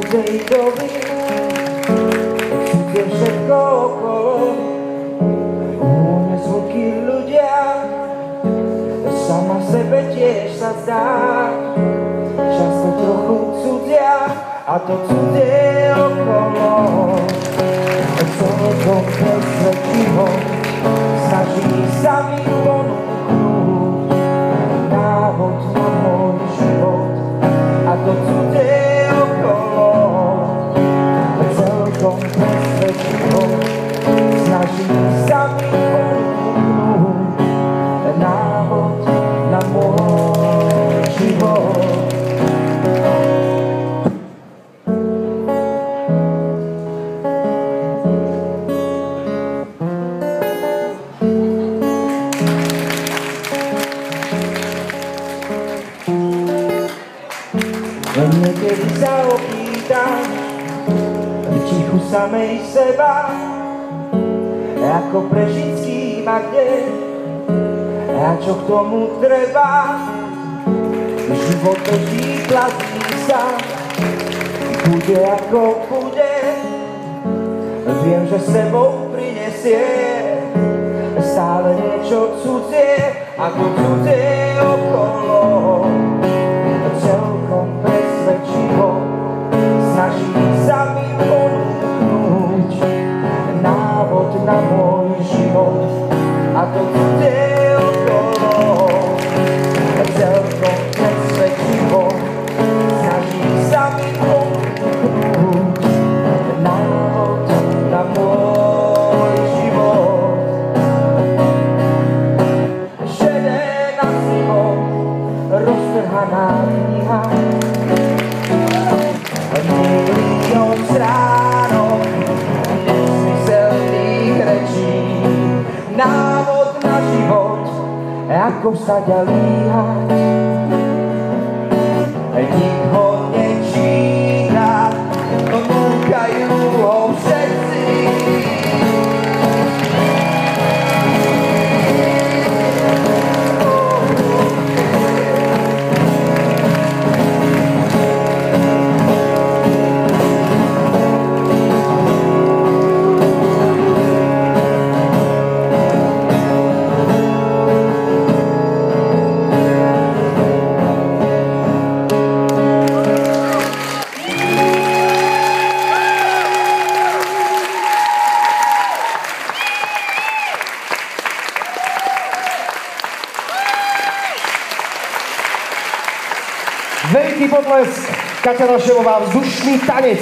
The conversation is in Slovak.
cudzej doby, cudzie všetko okolo, nezvuky ľudia, sama sebe tiež sa zdá, často trochu cudzia, a to cudzie okolo. Celkom presvedčivo snaží sa mi ponúknuť návod na môj život, a to cudzie okolo. Celkom presvedčivo snaží sa mi ponúknuť návod na môj život. Niekedy sa opýtam v tichu samej seba, ako prežiť s kým a kde a čo k tomu treba. Život točí, plazí sa, bude ako bude. Viem, že sebou prinesie stále niečo cudzie, ako cudzie okolo. Celkom presvedčivo snaží sa mi ponúknuť návod na môj život, a to cudzie okolo. Celkom presvedčivo snaží sa mi ponúknuť návod na môj život. Šedé na snihom roztrhaná kniha, milión stránok nezmyselných rečí, návod na život, ako sa ťa líhať. Nik ho nečíta, núkajú ho všetci. Veľký potlesk, Kaťa Našelová, Vzdušný tanec.